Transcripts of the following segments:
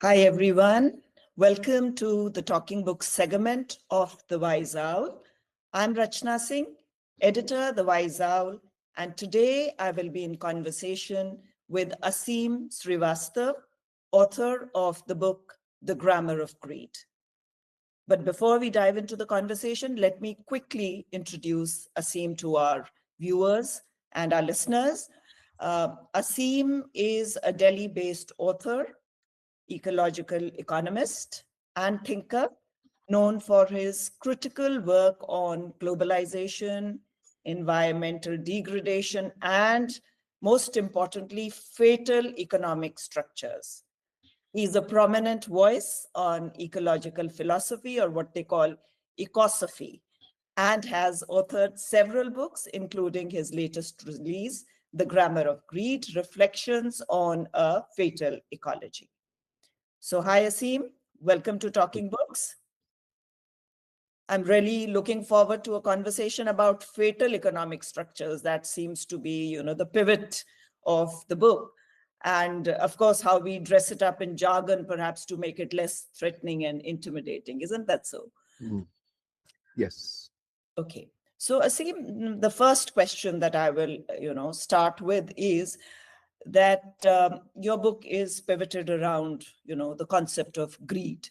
Hi, everyone. Welcome to the Talking Books segment of The Wise Owl. I'm Rachna Singh, editor, The Wise Owl, and today I will be in conversation with Aseem Shrivastava, author of the book, The Grammar of Greed. But before we dive into the conversation, let me quickly introduce Aseem to our viewers and our listeners. Aseem is a Delhi-based author, ecological economist, and thinker, known for his critical work on globalization, environmental degradation, and most importantly, fatal economic structures. He's a prominent voice on ecological philosophy, or what they call ecosophy, and has authored several books, including his latest release, The Grammar of Greed, Reflections on a Fatal Ecology. So hi, Aseem. Welcome to Talking Books. I'm really looking forward to a conversation about fatal economic structures. That seems to be, the pivot of the book. And of course, how we dress it up in jargon, perhaps to make it less threatening and intimidating. Isn't that so? Yes. Okay. So Aseem, the first question that I will, start with is that your book is pivoted around, the concept of greed.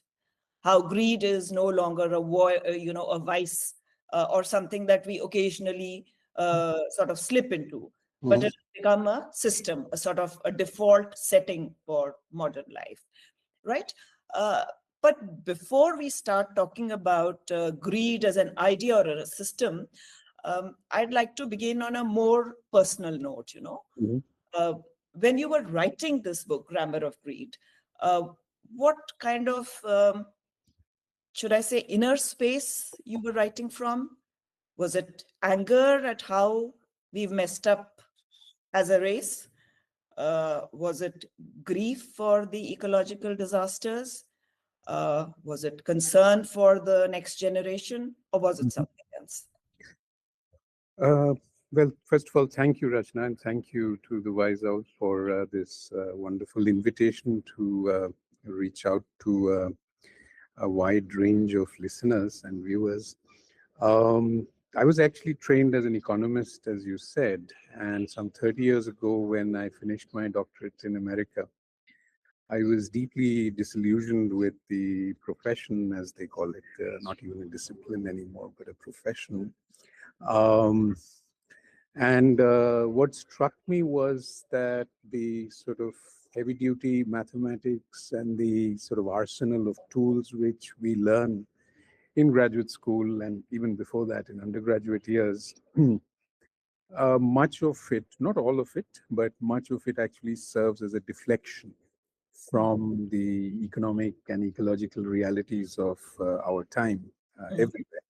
How greed is no longer a vice or something that we occasionally sort of slip into, but it has become a system, a sort of a default setting for modern life, right? But before we start talking about greed as an idea or a system, I'd like to begin on a more personal note, when you were writing this book, Grammar of Greed, what kind of should I say, inner space you were writing from? Was it anger at how we've messed up as a race? Was it grief for the ecological disasters? Was it concern for the next generation? Or was it something else? Well, first of all, thank you, Rachna, and thank you to the Wise Owl for this wonderful invitation to reach out to a wide range of listeners and viewers. I was actually trained as an economist, as you said, and some 30 years ago, when I finished my doctorate in America, I was deeply disillusioned with the profession, as they call it, not even a discipline anymore, but a profession. Um, and what struck me was that the sort of heavy duty mathematics and the sort of arsenal of tools which we learn in graduate school and even before that in undergraduate years, much of it, not all of it, but much of it actually serves as a deflection from the economic and ecological realities of our time everywhere.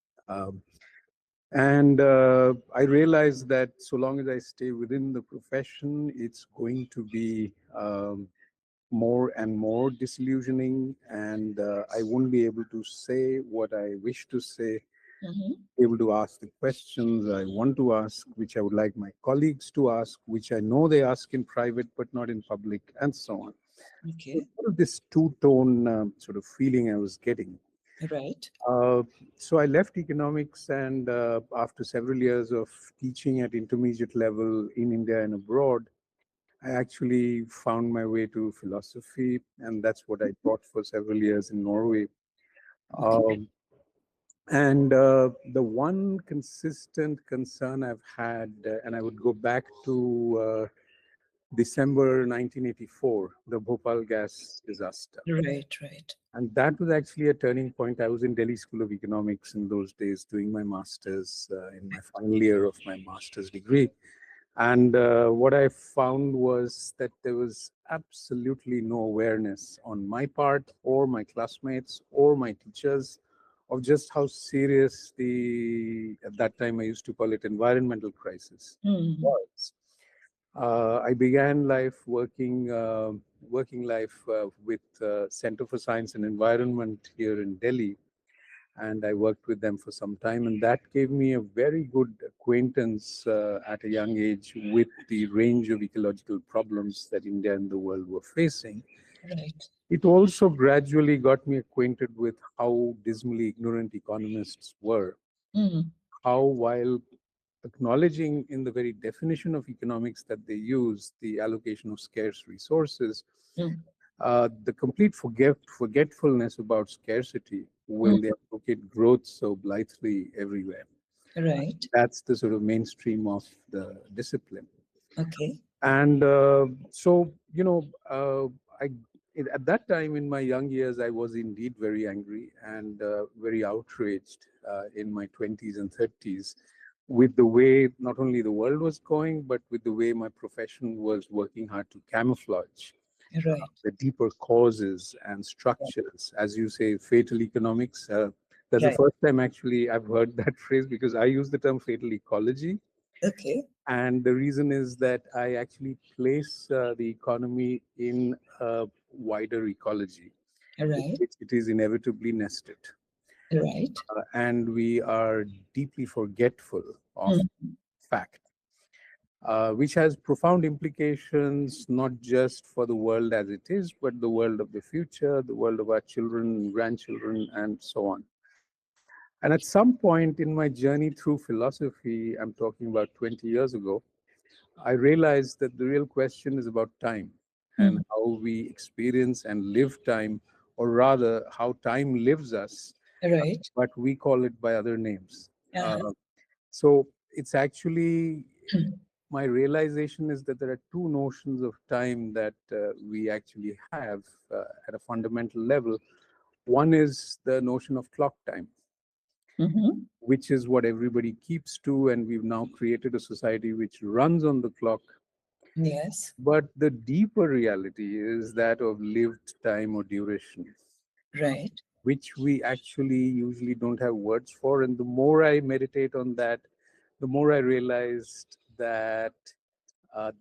And I realized that so long as I stay within the profession, it's going to be more and more disillusioning, and I won't be able to say what I wish to say, able to ask the questions I want to ask, which I would like my colleagues to ask, which I know they ask in private but not in public, and so on. Okay. This two-tone sort of feeling I was getting. Right. So I left economics, and after several years of teaching at intermediate level in India and abroad, I actually found my way to philosophy, and that's what I taught for several years in Norway. And the one consistent concern I've had, and I would go back to December 1984, the Bhopal gas disaster. Right. And that was actually a turning point. I was in Delhi School of Economics in those days doing my master's in my final year of my master's degree. And what I found was that there was absolutely no awareness on my part or my classmates or my teachers of just how serious at that time I used to call it environmental crisis was. I began life working life with Center for Science and Environment here in Delhi, and I worked with them for some time, and that gave me a very good acquaintance at a young age with the range of ecological problems that India and the world were facing. Right. It also gradually got me acquainted with how dismally ignorant economists were, Mm. how, while acknowledging in the very definition of economics that they use, the allocation of scarce resources, Mm. the complete forgetfulness about scarcity Mm. when they advocate growth so blithely everywhere. Right. That's the sort of mainstream of the discipline. Okay. And so, I at that time in my young years, I was indeed very angry and very outraged in my 20s and 30s with the way not only the world was going, but with the way my profession was working hard to camouflage Right. the deeper causes and structures. As you say, fatal economics. That's the Right. first time actually I've heard that phrase, because I use the term fatal ecology. Okay. And the reason is that I actually place the economy in a wider ecology, in Right. which it is inevitably nested. Right. And we are deeply forgetful of Mm. fact, which has profound implications not just for the world as it is, but the world of the future, the world of our children, grandchildren, and so on. And at some point in my journey through philosophy, I'm talking about 20 years ago, I realized that the real question is about time and Mm. how we experience and live time, or rather, how time lives us, Right. but we call it by other names. Uh-huh. So it's actually Mm. my realization is that there are two notions of time that we actually have at a fundamental level. One is the notion of clock time, Mm-hmm. which is what everybody keeps to, and we've now created a society which runs on the clock. Yes. But the deeper reality is that of lived time or duration, Right. which we actually usually don't have words for. And the more I meditate on that, the more I realized that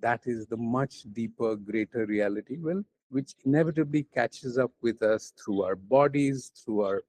that is the much deeper, greater reality, well, which inevitably catches up with us through our bodies, through our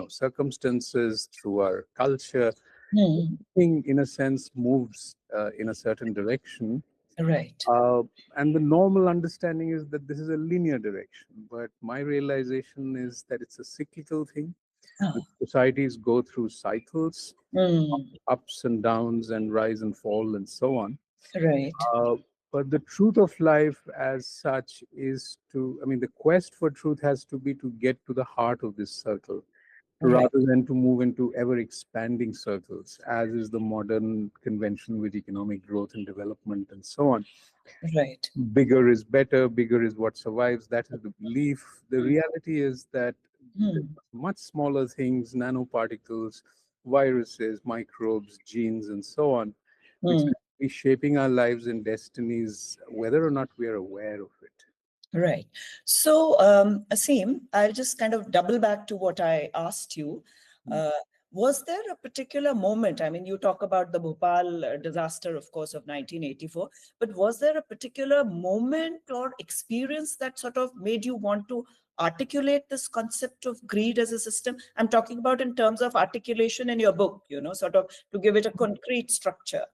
circumstances, through our culture. Mm. Everything, in a sense, moves in a certain direction. Right. Uh, and the normal understanding is that this is a linear direction. But my realization is that it's a cyclical thing. Ah. Societies go through cycles, Mm. ups and downs, and rise and fall, and so on. Right. Uh, but the truth of life, as such, is I mean, the quest for truth has to be to get to the heart of this circle, Right. rather than to move into ever expanding circles, as is the modern convention with economic growth and development and so on. Right. Bigger is better, bigger is what survives. That is the belief. The Mm. reality is that the Mm. much smaller things, nanoparticles, viruses, microbes, genes, and so on, which Mm. are shaping our lives and destinies, whether or not we are aware of it. Right. So, Aseem, I'll just kind of double back to what I asked you. Uh, was there a particular moment? I mean, you talk about the Bhopal disaster, of course, of 1984, but was there a particular moment or experience that sort of made you want to articulate this concept of greed as a system? I'm talking about in terms of articulation in your book, sort of to give it a concrete structure.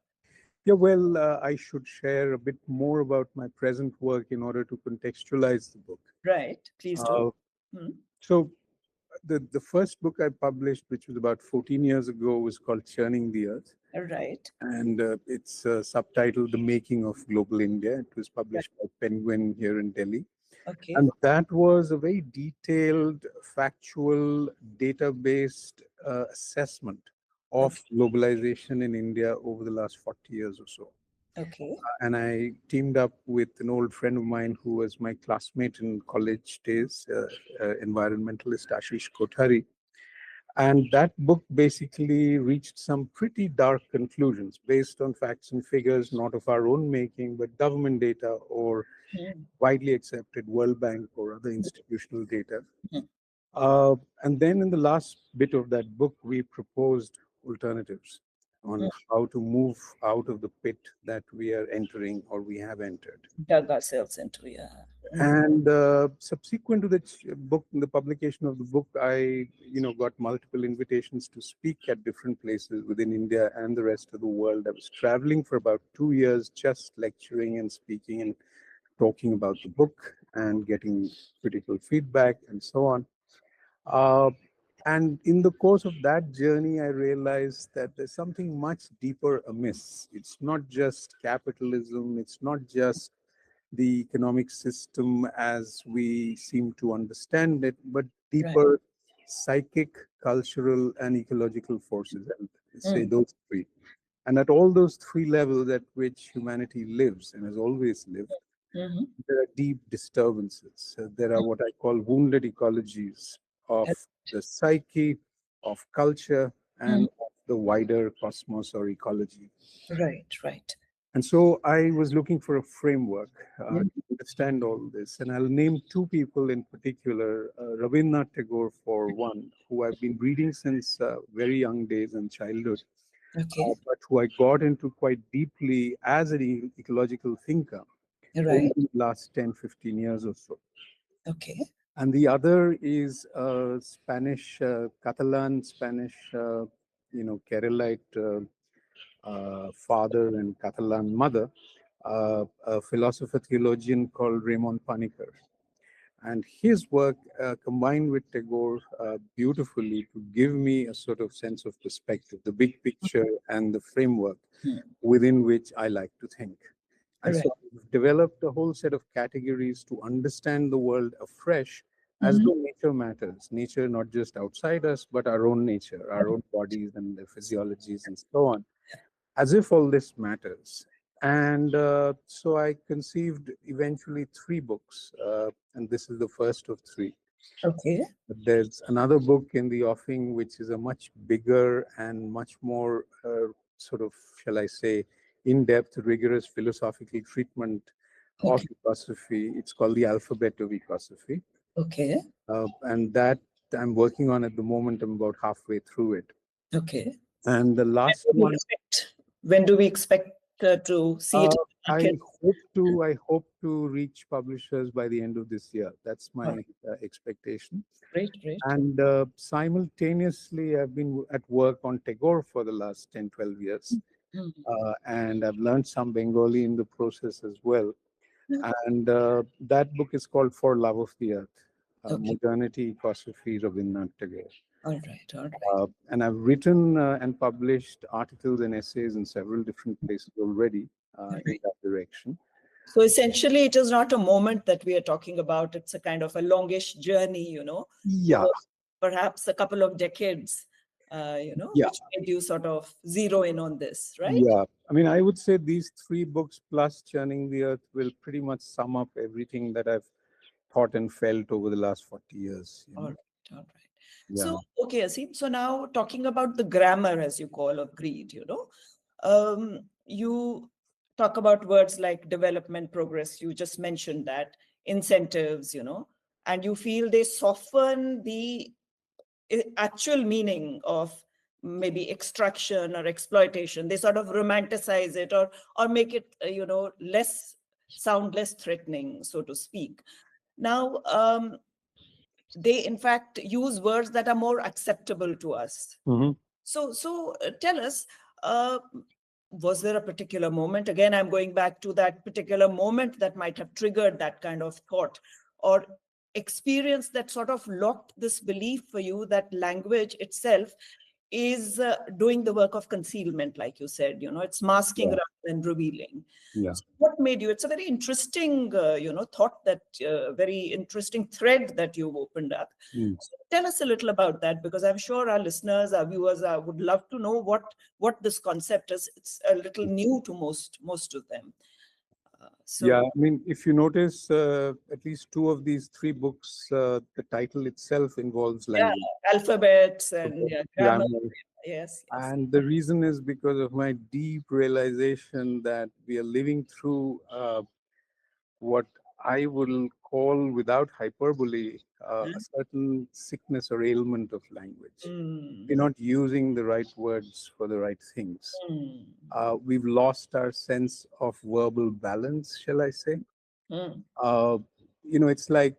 Yeah, well, I should share a bit more about my present work in order to contextualize the book. Right. Please do. Uh, Hmm. so, the first book I published, which was about 14 years ago, was called Churning the Earth. Right. And it's subtitled The Making of Global India. It was Right. published by Penguin here in Delhi. Okay. And that was a very detailed, factual, data-based assessment of Okay. globalization in India over the last 40 years or so. Okay. And I teamed up with an old friend of mine who was my classmate in college days, environmentalist Ashish Kothari. And that book basically reached some pretty dark conclusions based on facts and figures, not of our own making, but government data or Hmm. widely accepted World Bank or other institutional data. Hmm. And then in the last bit of that book, we proposed alternatives Hmm. on how to move out of the pit that we are entering or we have entered. Dug ourselves into, yeah. Hmm. And subsequent to the book, the publication of the book, I, got multiple invitations to speak at different places within India and the rest of the world. I was traveling for about 2 years, just lecturing and speaking and talking about the book. and getting critical feedback and so on. Uh, and in the course of that journey, I realized that there's something much deeper amiss. It's not just capitalism, it's not just the economic system as we seem to understand it, but Right. deeper psychic, cultural, and ecological forces. And say Mm, those three. And at all those three levels at which humanity lives and has always lived, mhm. there are deep disturbances. There are what I call wounded ecologies of the psyche, of culture, Mm, and of the wider cosmos or ecology. right, right. And so I was looking for a framework Mm, to understand all this. And I'll name two people in particular, Rabindranath Tagore, for one, who I've been reading since very young days and childhood, okay, but who I got into quite deeply as an ecological thinker over right. the last 10, 15 years or so. Okay, And the other is Spanish, Catalan Spanish, Keralite father and Catalan mother, a philosopher theologian called Ramon Paniker. And his work combined with Tagore beautifully to give me a sort of sense of perspective, the big picture and the framework mm, within which I like to think. And right. so I've developed a whole set of categories to understand the world afresh as Mhm. though nature matters. Nature not just outside us, but our own nature, our own bodies and their physiologies and so on, as if all this matters. And so I conceived eventually three books, and this is the first of three. Okay, But there's another book in the offing, which is a much bigger and much more sort of, shall I say, in-depth, rigorous philosophical treatment of okay, ecosophy. It's called the Alphabet of Ecosophy, okay, and that I'm working on at the moment. I'm about halfway through it. okay. And the last Do we one, expect, when do we expect to see it uh, in the market? I hope to reach publishers by the end of this year. That's Oh, my expectation. great, great. And simultaneously, I've been at work on Tagore for the last 10, 12 years. Mm, And I've learned some Bengali in the process as well. mm. And that book is called For Love of the Earth, Okay, Modernity, Ecosophy, Rabindranath Tagore. all right, all right. And I've written and published articles and essays in several different places already in Right. that direction. So essentially, it is not a moment that we are talking about. It's a kind of a longish journey, Yeah, over perhaps a couple of decades, yeah, which made you sort of zero in on this, right? yeah. I mean, I would say these three books plus Churning the Earth will pretty much sum up everything that I've thought and felt over the last 40 years. All right, all right. Yeah. So, okay, Aseem, so now talking about the grammar, as you call, of greed, you talk about words like development, progress, you just mentioned that, incentives, and you feel they soften the actual meaning of maybe extraction or exploitation. They sort of romanticize it, or make it, less, sound less threatening, so to speak. Now, they in fact use words that are more acceptable to us. Hmm. So tell us, uh, was there a particular moment? Again, I'm going back to that particular moment that might have triggered that kind of thought or experience that sort of locked this belief for you that language itself is doing the work of concealment, like you said, it's masking Yeah. rather than revealing. Yeah. So what made you? It's a very interesting, thought, that very interesting thread that you've opened up. Mm. So tell us a little about that, because I'm sure our listeners, our viewers, would love to know what this concept is. It's a little new to most of them. Yeah. So I mean, if you notice, at least two of these three books, the title itself involves yeah, language, alphabets and yeah, grammar. grammar. Yes, yes. And the reason is because of my deep realization that we are living through what I will call, without hyperbole, a certain sickness or ailment of language. We're Mm, not using the right words for the right things. mm, We've lost our sense of verbal balance, shall I say? mm. Uh, it's like,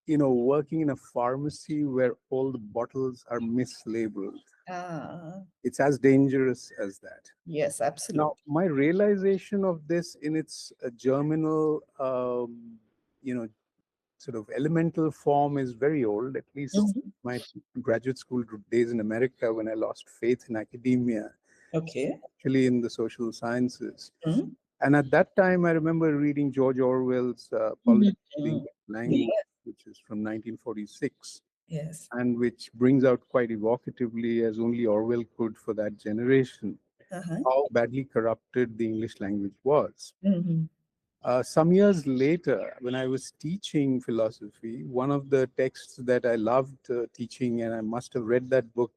working in a pharmacy where all the bottles are mislabeled. Ah, It's as dangerous as that. yes, Now, absolutely. my realization of this in its germinal, sort of elemental form is very old, at least Mhm. my graduate school days in America, when I lost faith in academia, Okay. actually in the social sciences. Mhm. And at that time, I remember reading George Orwell's Mhm. Politics of the Mm. English Language, Yes, which is from 1946, yes. and which brings out quite evocatively, as only Orwell could for that generation, Uh-huh. how badly corrupted the English language was. Mhm. Some years later, when I was teaching philosophy, one of the texts that I loved teaching, and I must have read that book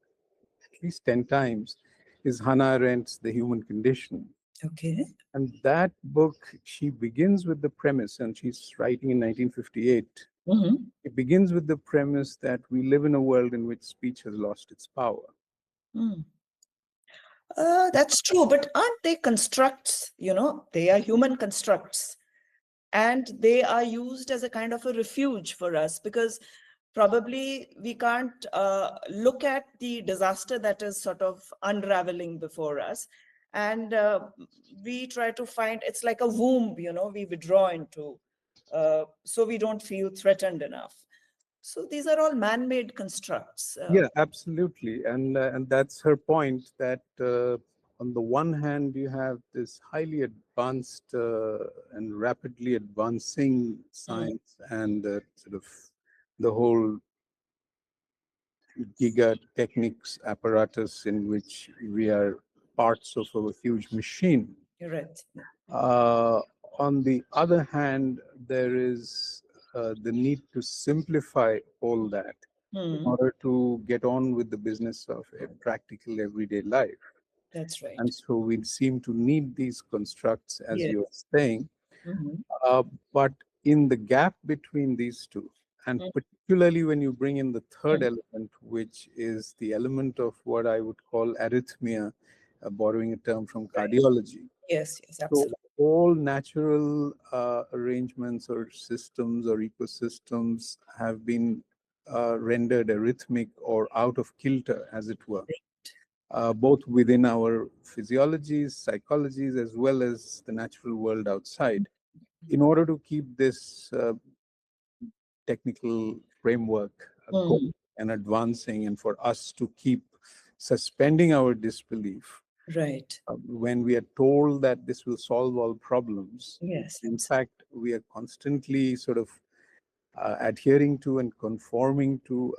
at least 10 times, is Hannah Arendt's The Human Condition. Okay. And that book, she begins with the premise, and she's writing in 1958. Mhm. It begins with the premise that we live in a world in which speech has lost its power. Mm. That's true, but aren't they constructs? They are human constructs, and they are used as a kind of a refuge for us because probably we can't look at the disaster that is sort of unraveling before us, and we try to find it's like a womb, we withdraw into, so we don't feel threatened enough. So these are all man-made constructs. Yeah, absolutely, and that's her point. That on the one hand, you have this highly advanced and rapidly advancing Mm, science, and sort of the whole giga techniques apparatus in which we are parts of a huge machine. you're right. Uh, on the other hand, there is the need to simplify all that in Hmm, order to get on with the business of a practical everyday life. that's right. And so we seem to need these constructs, as Yes. you're saying. Mhm. Uh, but in the gap between these two, and Mm, particularly when you bring in the third mm. element, which is the element of what I would call arrhythmia, borrowing a term from Right. cardiology. Yes, yes, So absolutely. all natural arrangements or systems or ecosystems have been rendered arrhythmic or out of kilter, as it were, both within our physiologies, psychologies, as well as the natural world outside. In order to keep this technical framework going Mm, and advancing, and for us to keep suspending our disbelief right. when we are told that this will solve all problems. Yes, In absolutely. fact, we are constantly sort of adhering to and conforming to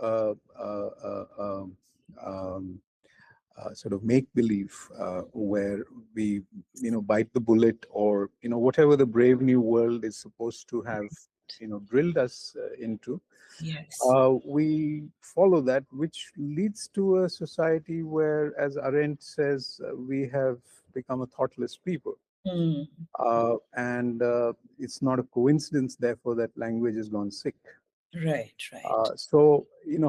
sort of make believe, where we, bite the bullet, or whatever the brave new world is supposed to have, drilled us into. Yes. We follow that, which leads to a society where, as Arendt says, we have become a thoughtless people. Mm, And it's not a coincidence, therefore, that language has gone sick. right, right. So,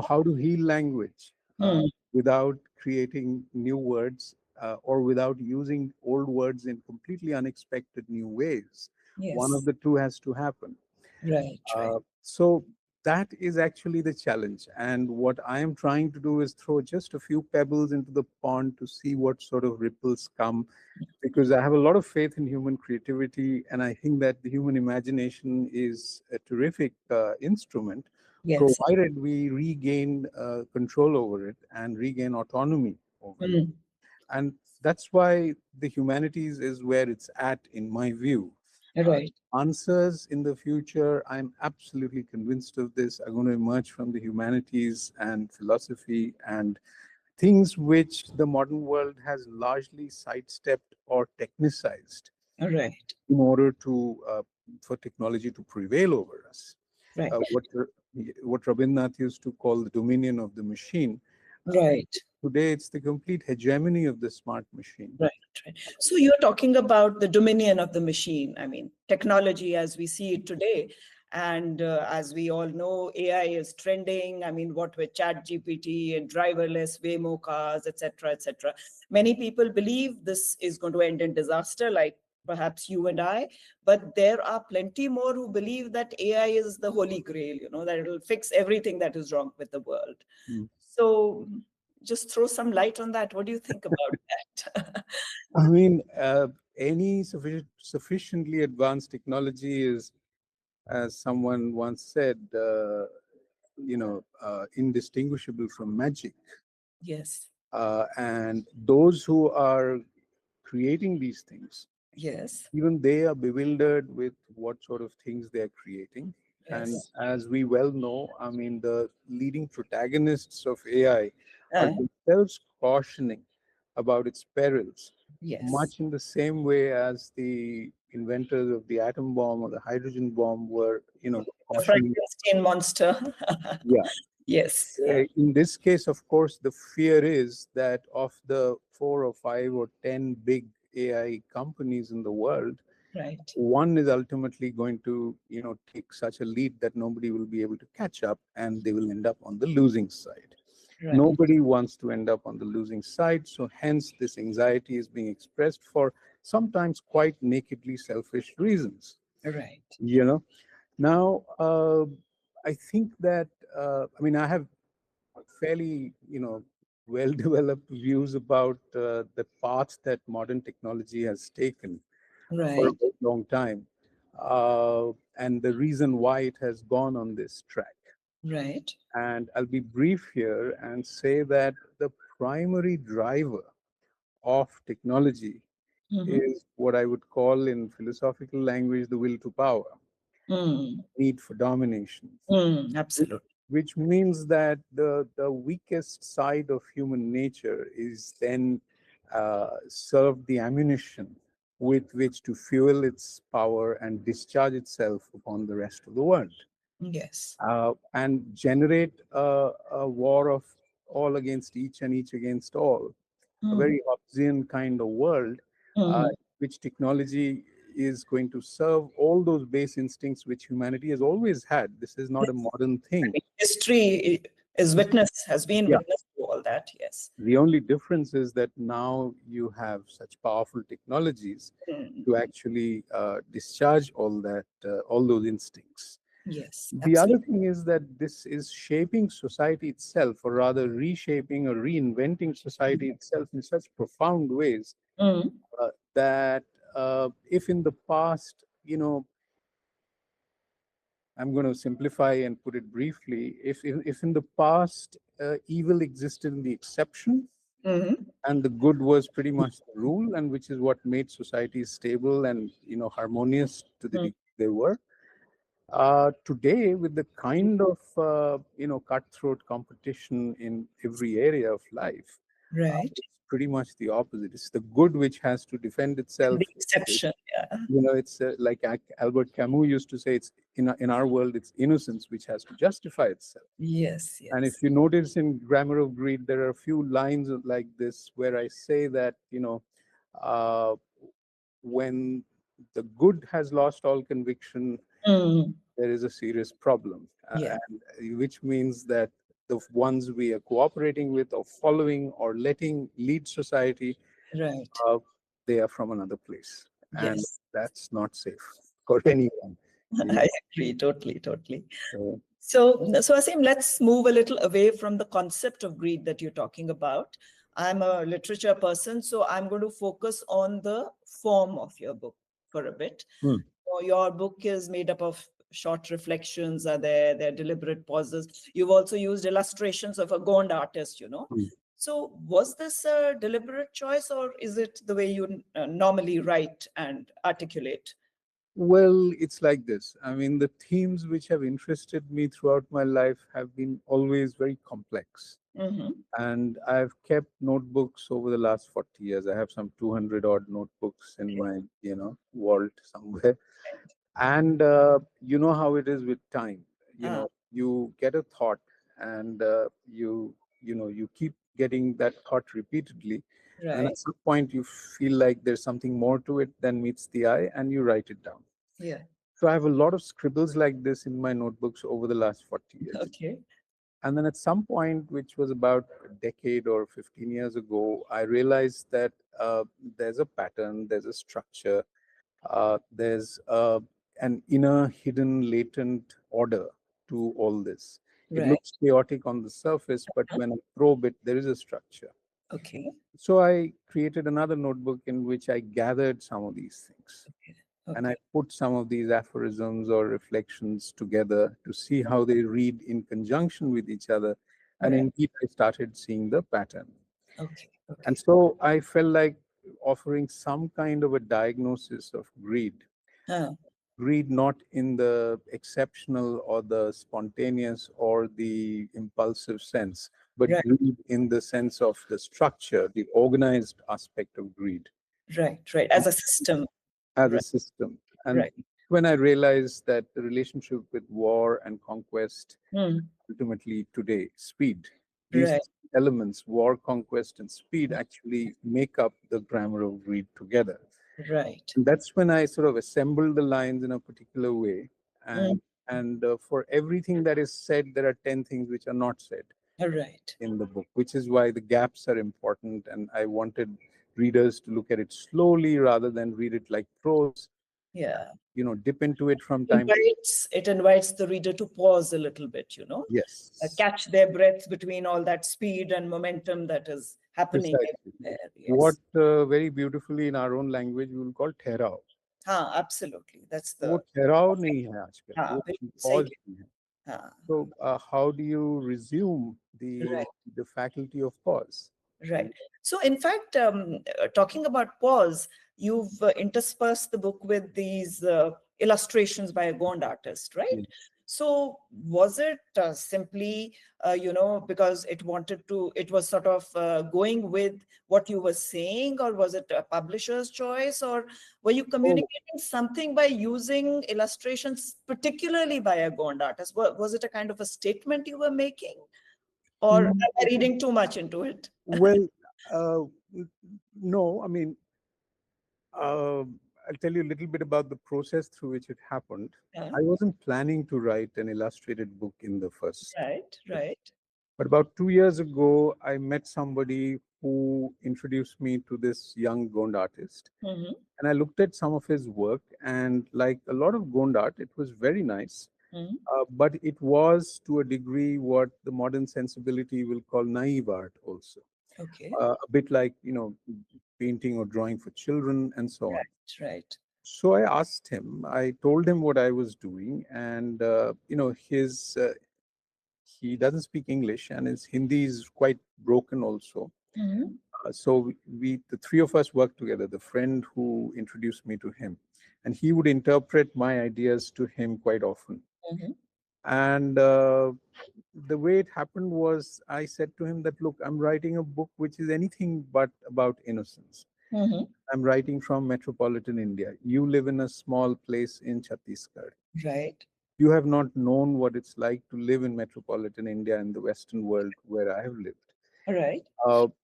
how to heal language Mm, without creating new words, or without using old words in completely unexpected new ways. One of yes. the two has to happen. Right, right. So that is actually the challenge. And what I am trying to do is throw just a few pebbles into the pond to see what sort of ripples come, because I have a lot of faith in human creativity, and I think that the human imagination is a terrific instrument, Yes. provided we regain control over it and regain autonomy over it. Mm, And that's why the humanities is where it's at, in my view. Uh, right. Answers in the future, I'm absolutely convinced of this, are going to emerge from the humanities and philosophy, and things which the modern world has largely sidestepped or technicized Right. in order to for technology to prevail over us. Right. What Rabindranath used to call the dominion of the machine. Uh, Right. Today, it's the complete hegemony of the smart machine. Right, right. So you're talking about the dominion of the machine. I mean, technology as we see it today. And as we all know, AI is trending. I mean, what with Chat GPT and driverless Waymo cars, etc., etc. Many people believe this is going to end in disaster, like perhaps you and I. But there are plenty more who believe that AI is the holy grail, that it'll fix everything that is wrong with the world. Mm. So just throw some light on that? What do you think about that? I mean, any sufficiently advanced technology is, as someone once said, indistinguishable from magic. Yes, And those who are creating these things, yes, even they are bewildered with what sort of things they are creating. And yes. as we well know, I mean, the leading protagonists of AI are Uh, themselves cautioning about its perils, yes. much in the same way as the inventors of the atom bomb or the hydrogen bomb were, The cautioning. Frankenstein monster. Yeah. Yes. In this case, of course, the fear is that of the 4 or 5 or 10 big AI companies in the world, Right. one is ultimately going to, take such a lead that nobody will be able to catch up, and they will end up on the losing side. Right. Nobody wants to end up on the losing side, so hence this anxiety is being expressed for sometimes quite nakedly selfish reasons. Right. You know, now I think that I mean I have fairly, well developed views about the path that modern technology has taken for a Right. very long time, and the reason why it has gone on this track. Right. And I'll be brief here and say that the primary driver of technology Mm-hmm. is what I would call in philosophical language the will to power, Mm. need for domination, Mm. which Absolutely. which means that the weakest side of human nature is then served the ammunition with which to fuel its power and discharge itself upon the rest of the world, Yes. and generate a war of all against each against all, a Mm. very Hobbesian kind of world, Mm. which technology is going to serve all those base instincts which humanity has always had. This is not a Yes. modern I thing. mean, history is witness, has been Yeah. witness to all that. Yes. The only difference is that now you have such powerful technologies Mm. to actually discharge all those instincts. Yes. The other Absolutely. thing is that this is shaping society itself, or rather reshaping or reinventing society itself in such profound ways Mm. that if in the past, I'm going to simplify and put it briefly. If in the past evil existed in the exception Mm-hmm. and the good was pretty much the rule, and which is what made societies stable and harmonious to the Mm. degree they were. Today, with the kind of cutthroat competition in every area of life, Right. it's pretty much the opposite. It's the good which has to defend The itself. exception. Yeah. It's like Albert Camus used to say, it's in our world, it's innocence which has to justify itself. Yes. And Yes. if you notice in Grammar of Greed, there are a few lines like this where I say that, uh, when the good has lost all conviction, Mm. there is a serious problem, Yeah. and which means that the ones we are cooperating with or following or letting lead society, Right. uh, they are from another place, and Yes. that's not safe for anyone. You I agree. Totally. Totally. know. So Aseem, let's move a little away from the concept of greed that you're talking about. I'm a literature person, so I'm going to focus on the form of your book for a bit. Hmm. So your book is made up of short reflections, are there are deliberate pauses. You've also used illustrations of a gond artist. Hmm. So was this a deliberate choice, or is it the way you normally write and articulate? Well, it's like this. I mean, the themes which have interested me throughout my life have been always very complex. Hmm. And I've kept notebooks over the last 40 years. I have some 200 odd notebooks in my, vault somewhere. And you know how it is with time. Ah, You get a thought, and you keep getting that thought repeatedly. And right. at some point, you feel like there's something more to it than meets the eye, and you write it down. Yeah. So I have a lot of scribbles like this in my notebooks over the last 40 years. Okay. And then at some point, which was about a decade or 15 years ago, I realized that there's a pattern, there's a structure, there's an inner, hidden, latent order to all this. It Right. looks chaotic on the surface, but Huh? when I probe it, there is a structure. Okay. So I created another notebook in which I gathered some of these things. And I Okay. put some of these aphorisms or reflections together to see how they read in conjunction with each other. And Right. indeed, I started seeing the pattern. Okay. And Okay. so I felt like offering some kind of a diagnosis of greed. Huh. Greed not in the exceptional or the spontaneous or the impulsive sense, but Right. greed in the sense of the structure, the organized aspect of greed Right. Right. As a system. as a Right. system. And Right. when I realized that the relationship with war and conquest, Mm. ultimately today, speed, these Right. elements, war, conquest, and speed, actually make up the grammar of greed together. Right. And that's when I sort of assembled the lines in a particular way. Mm. And for everything that is said, there are 10 things which are not said Right. in the book, which is why the gaps are important. And I wanted readers to look at it slowly rather than read it like prose, Yeah. dip into it from time to time. It invites the reader to pause a little bit, Yes, catch their breath between all that speed and momentum that is happening precisely. everywhere. What Yes. very beautifully in our own language we will call ठहराव. हाँ, absolutely. That's वो the ठहराव नहीं है आजकल, हाँ, वो बिल्कुल सही pause कह नहीं है. हाँ, So how do you resume the right, the faculty of pause? right. So in fact, talking about pause, you've interspersed the book with these illustrations by a Gond artist, right? Yes. So was it simply, because it was sort of going with what you were saying, or was it a publisher's choice, or were you Oh, communicating something by using illustrations, particularly by a Gond artist? Was it a kind of a statement you were making, or am mm, I reading too much into it? well, uh, no, I mean, uh, I'll tell you a little bit about the process through which it happened. Yeah, I wasn't planning to write an illustrated book in the first right, place. right. But about 2 years ago, I met somebody who introduced me to this young Gond artist. Mm-hmm, And I looked at some of his work, and like a lot of Gond art, it was very nice. mm-hmm. But it was to a degree what the modern sensibility will call naive art, also. Okay, A bit like, painting or drawing for children and so on. right, right. So I told him what I was doing, and, he doesn't speak English, and his Hindi is quite broken also. Mm-hmm, So the three of us worked together, the friend who introduced me to him, and he would interpret my ideas to him quite often. mm-hmm, And the way it happened was I said to him that, look, I'm writing a book which is anything but about innocence. mm-hmm. I'm writing from metropolitan India. You live in a small place in Chhattisgarh. Right, You have not known what it's like to live in metropolitan India in the Western world where I have lived. right.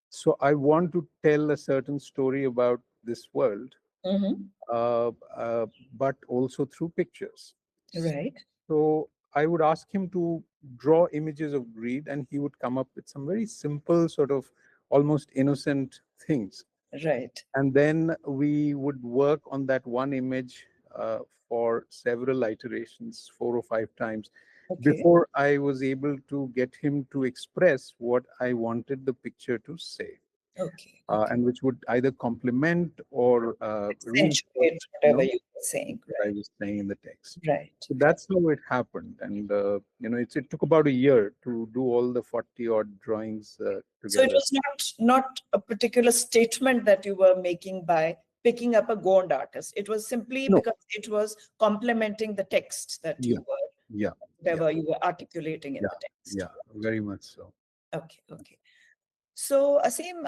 So I want to tell a certain story about this world, Mm-hmm, uh, but also through pictures. right, So I would ask him to draw images of greed, and he would come up with some very simple, sort of almost innocent things. right. And then we would work on that one image for several iterations, 4 or 5 times, Okay, before I was able to get him to express what I wanted the picture to say, okay, okay. and which would either complement or reinforce, Accentuate whatever you were saying. what I was saying in the text. Right, So right. that's how it happened, and it took about a year to do all the 40 odd drawings So it together. was not a particular statement that you were making by picking up a Gond artist. It was simply No, because it was complementing the text that yeah, you were, yeah, yeah, whatever you were articulating in yeah, the text. yeah, very much so. Okay, okay. So Aseem,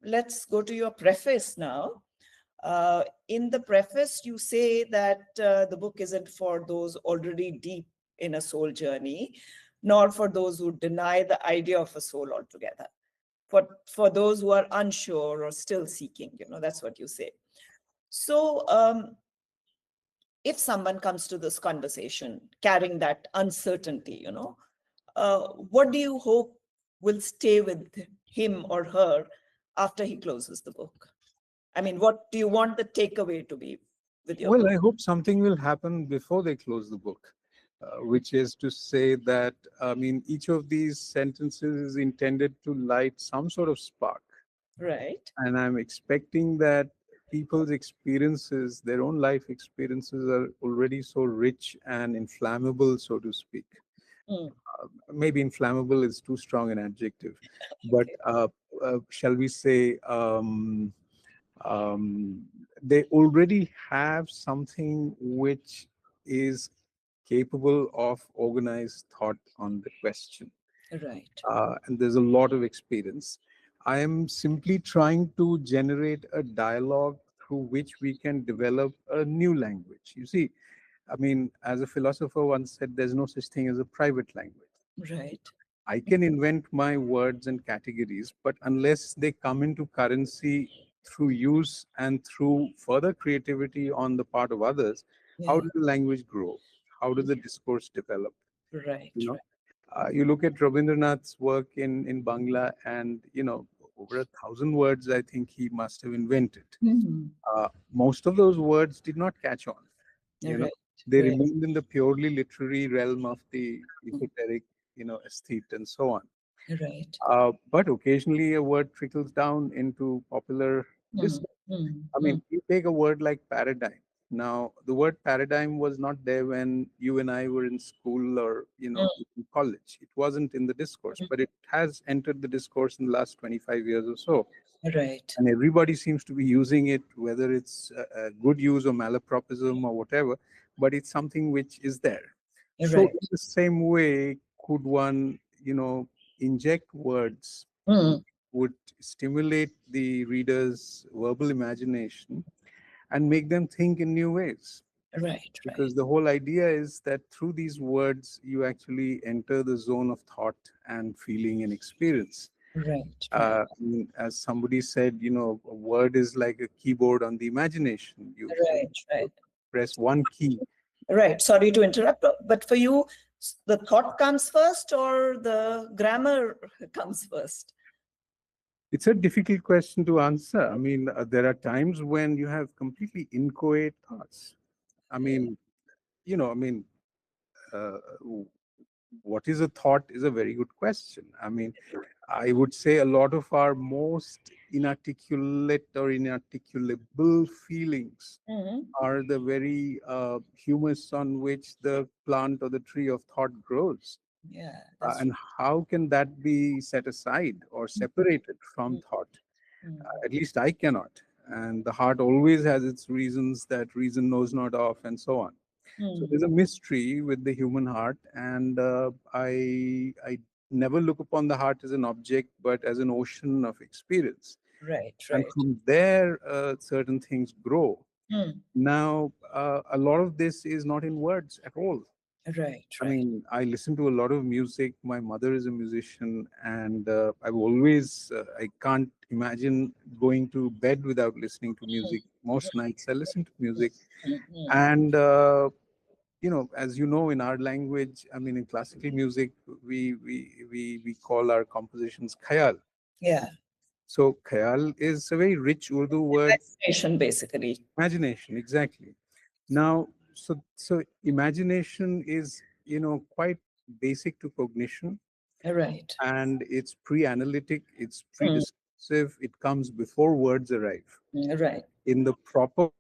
let's go to your preface now. In the preface, you say that the book isn't for those already deep in a soul journey, nor for those who deny the idea of a soul altogether. For those who are unsure or still seeking, that's what you say. So if someone comes to this conversation carrying that uncertainty, what do you hope will stay with him or her after he closes the book? I mean, what do you want the takeaway to be with your Well, book? I hope something will happen before they close the book. which is to say that, I mean, each of these sentences is intended to light some sort of spark. Right. And I'm expecting that people's experiences, their own life experiences, are already so rich and inflammable, so to speak. Mm. Maybe inflammable is too strong an adjective, but Okay. shall we say, um, they already have something which is capable of organized thought on the question. Right. And there's a lot of experience. I am simply trying to generate a dialogue through which we can develop a new language. You see, I mean, as a philosopher once said, there's no such thing as a private language. Right. I can invent my words and categories, but unless they come into currency through use and through further creativity on the part of others, how Yeah. does the language grow? How does the discourse develop? Right. You know, Right. you look at Rabindranath's work in Bangla, and over 1,000 words I think he must have invented. Mm. Most of those words did not catch on. You know, Right. they Right. remained in the purely literary realm of the esoteric, aesthete and so on. Right. But occasionally a word trickles down into popular Mm. discourse. Mm. I Mm. mean, you take a word like paradigm. Now, the word paradigm was not there when you and I were in school or, Mm. in college. It wasn't in the discourse, but it has entered the discourse in the last 25 years or so. Right. And everybody seems to be using it, whether it's a good use or malapropism or whatever, but it's something which is there. So, Right. in the same way, could one, inject words Mm. would stimulate the reader's verbal imagination and make them think in new ways. Right. Right. Because the whole idea is that through these words, you actually enter the zone of thought and feeling and experience. Right. Right. I mean, as somebody said, a word is like a keyboard on the imagination. You Right. Right. press one key. Right. Sorry to interrupt, but for you, the thought comes first or the grammar comes first? It's a difficult question to answer. I mean, there are times when you have completely inchoate thoughts. I mean, I mean, uh, what is a thought is a very good question. I mean, I would say a lot of our most inarticulate or inarticulable feelings Mhm. are the very humus on which the plant or the tree of thought grows. Yeah, that's And how can that be set aside or separated from true. thought? Mm. At least I cannot. And the heart always has its reasons that reason knows not of, and so on. So Mm. there's a mystery with the human heart, and I never look upon the heart as an object, but as an ocean of experience. Right, And right. from there, certain things grow. Mm. Now, a lot of this is not in words at all. Right, I right. mean, I listen to a lot of music. My mother is a musician, and I can't imagine going to bed without listening to music. Most nights I listen to music. Mm, mm. And, as you know, in our language, I mean, in classical music, we call our compositions khayal. Yeah, So khayal is a very rich Urdu word. imagination basically. Imagination, exactly. Now, so imagination is, quite basic to cognition, Right. and it's pre-analytic, it's Mm. prediscursive, it comes before words arrive. Right. In the proper,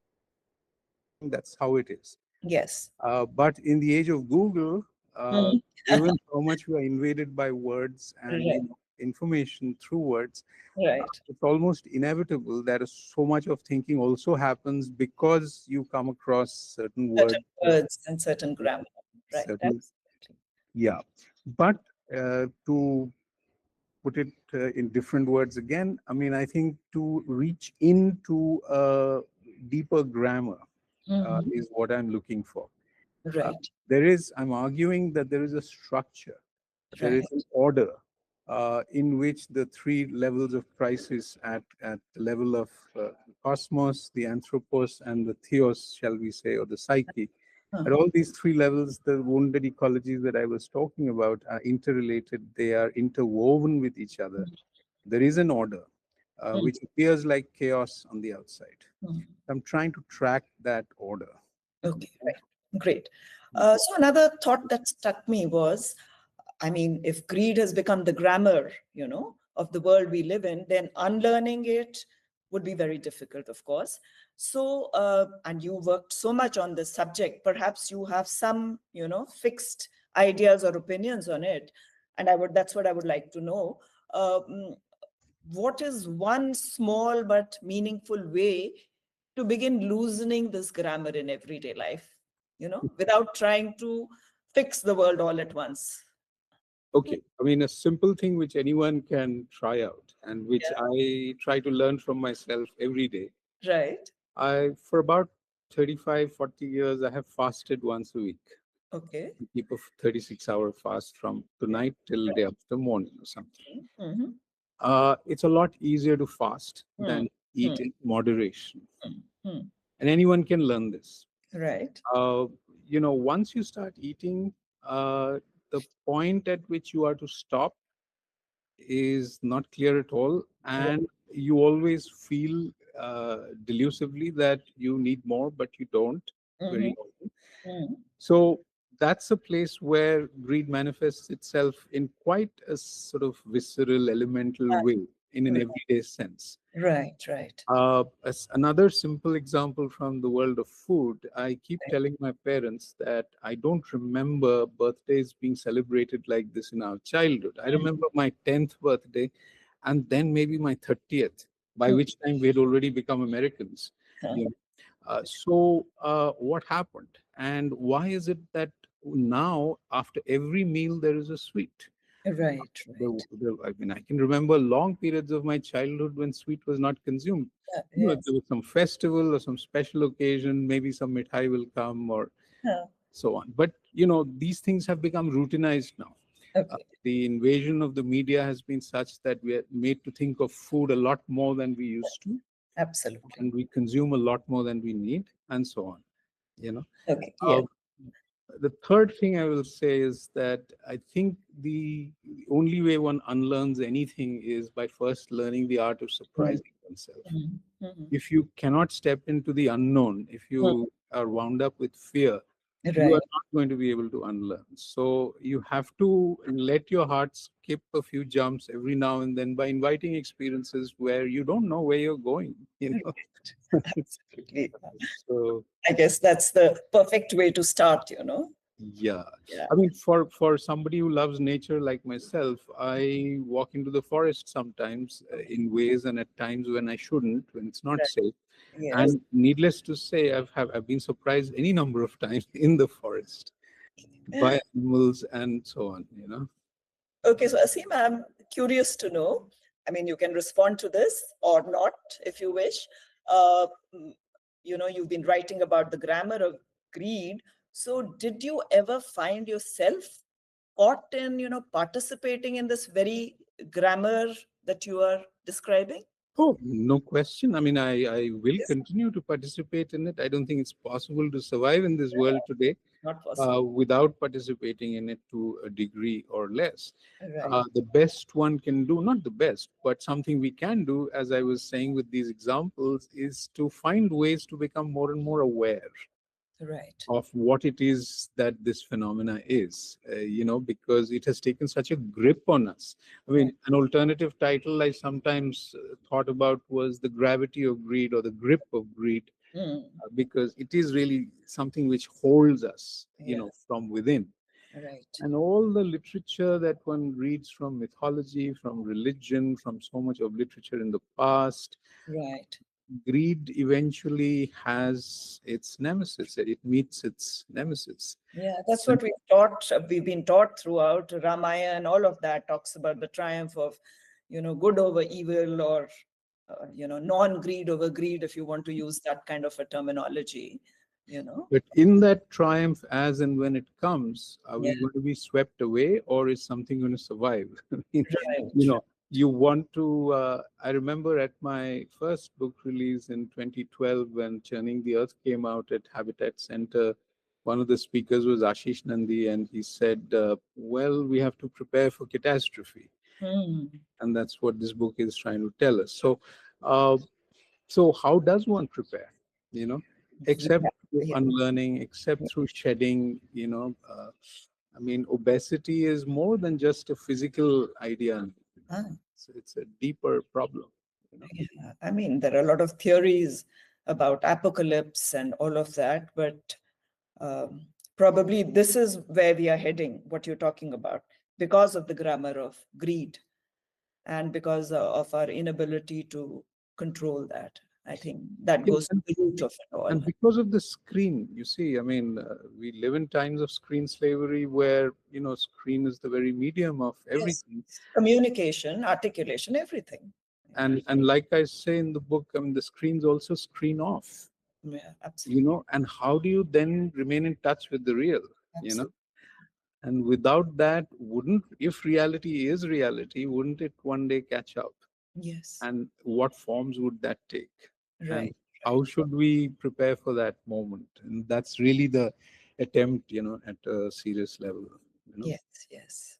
that's how it is. Yes. But in the age of Google, Mm. given how much we are invaded by words and, Right, information through words, right. it's almost inevitable that so much of thinking also happens because you come across certain Certain words, words and certain grammar. Right. certain, Absolutely. yeah. But to put it in different words again, I mean, I think to reach into a deeper grammar Hmm. is what I'm looking for. Uh, Right. I'm arguing that there is a structure, there is Right. an order in which the three levels of crisis at the level of cosmos, the anthropos, and the theos, shall we say, or the psyche. At Uh-huh. all these three levels, the wounded ecologies that I was talking about are interrelated, they are interwoven with each other. There is an order Mm. which appears like chaos on the outside. Mm. I'm trying to track that order. Okay. Right. Great. So another thought that struck me was, I mean, if greed has become the grammar, of the world we live in, then unlearning it would be very difficult, of course. So, and you worked so much on this subject, perhaps you have some, fixed ideas or opinions on it. And that's what I would like to know. Um, what is one small but meaningful way to begin loosening this grammar in everyday life, without trying to fix the world all at once? Okay, I mean, a simple thing which anyone can try out and which Yeah. I try to learn from myself every day. Right. For about 35, 40 years, I have fasted once a week. Okay. I keep a 36-hour fast from tonight till day after morning or something. Mm-hmm. It's a lot easier to fast Mm, than eat mm, in moderation. mm, mm. And anyone can learn this. Right. Uh, once you start eating, the point at which you are to stop is not clear at all. Right. And you always feel delusively that you need more, but you don't Mm-hmm. very often. Mm. So that's a place where greed manifests itself in quite a sort of visceral, elemental way, in an everyday sense. Right. Right. As another simple example from the world of food, I keep telling my parents that I don't remember birthdays being celebrated like this in our childhood. I Mm. remember my 10th birthday and then maybe my 30th, by Mm. which time we had already become Americans. Huh. You know. So, what happened? And why is it that now, after every meal, there is a sweet? Right. Right. I mean, I can remember long periods of my childhood when sweet was not consumed. If Yes. there was some festival or some special occasion, maybe some mithai will come or Huh. so on. But, these things have become routinized now. Okay. The invasion of the media has been such that we are made to think of food a lot more than we used to, Absolutely. and we consume a lot more than we need, and so on. You know. Okay. Uh, Yes. the third thing I will say is that I think the only way one unlearns anything is by first learning the art of Mm. surprising oneself. Mm. Mm. If you cannot step into the unknown, if Mm. you are wound up with fear, you are Right. not going to be able to unlearn. So you have to let your heart skip a few jumps every now and then by inviting experiences where you don't know where you're going. Right. Absolutely. So I guess that's the perfect way to start. yeah, Yeah. I mean, for somebody who loves nature like myself, I walk into the forest sometimes in ways and at times when I shouldn't, when it's not Right. safe. Yes. And needless to say, I've been surprised any number of times in the forest by animals and so on. Okay, so Aseem, I'm curious to know. I mean, you can respond to this or not if you wish. Uh, mm, you've been writing about the grammar of greed. So, did you ever find yourself caught in, participating in this very grammar that you are describing? Oh, no question. I mean, I will Yes, continue to participate in it. I don't think it's possible to survive in this world today not possible. without participating in it to a degree or less. Right, The best one can do, not the best, but something we can do, as I was saying with these examples, is to find ways to become more and more aware right, of what it is that this phenomena is, because it has taken such a grip on us. I right. mean, an alternative title I sometimes thought about was The Gravity of Greed or The Grip of Greed, Mm, because it is really something which holds us, yes, from within. right, And all the literature that one reads from mythology, from religion, from so much of literature in the past, right. greed eventually has its nemesis. It meets its nemesis. Yeah, that's And what we've been taught throughout Ramayana, and all of that talks about the triumph of, good over evil, or, non-greed over greed, if you want to use that kind of a terminology, you know. but in that triumph, as and when it comes, are Yeah, we going to be swept away, or is something going to survive? I mean, you right. know, you want to. I remember at my first book release in 2012, when Churning the Earth came out at Habitat Center, one of the speakers was Ashish Nandi, and he said, "Well, we have to prepare for catastrophe," Hmm. and that's what this book is trying to tell us. So, how does one prepare? You know, except Yeah. through Yeah. unlearning, except through shedding. I mean, obesity is more than just a physical idea. Ah, It's a deeper problem. You know? yeah. I mean, there are a lot of theories about apocalypse and all of that, but um, probably this is where we are heading, what you're talking about, because of the grammar of greed and because of our inability to control that. I think that Yeah, goes to the root of it all. and because of the screen, you see, I mean, we live in times of screen slavery where, screen is the very medium of Yes, everything. communication, articulation, everything. And like I say in the book, I mean, the screens also screen off, Yeah, absolutely. and how do you then remain in touch with the real, you know? Absolutely. And without that, if reality is reality, wouldn't it one day catch up? Yes. And what forms would that take? And Right. how should we prepare for that moment? And that's really the attempt, at a serious level, Yes. Yes.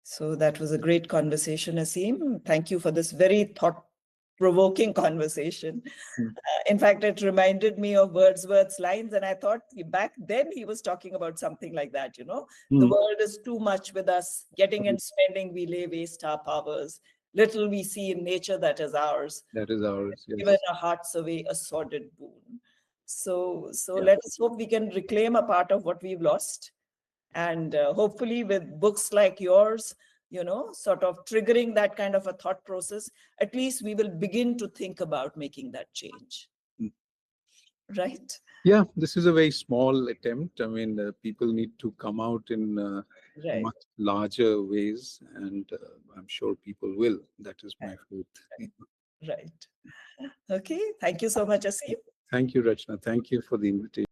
So that was a great conversation, Aseem. Thank you for this very thought-provoking conversation. Mm. In fact, it reminded me of Wordsworth's lines, and I thought back then he was talking about something like that, the Mm. world is too much with us, getting and spending, we lay waste our powers. Little we see in nature that is ours, That is ours, given yes. our hearts away a sordid boon. So Yeah. let us hope we can reclaim a part of what we've lost. And hopefully with books like yours, sort of triggering that kind of a thought process, at least we will begin to think about making that change. Mm. Right? Yeah, this is a very small attempt. I mean, people need to come out in Right. much larger ways, and I'm sure people will. That is my faith. Right. Okay. Thank you so much, Aseem. Thank you, Rachna. Thank you for the invitation.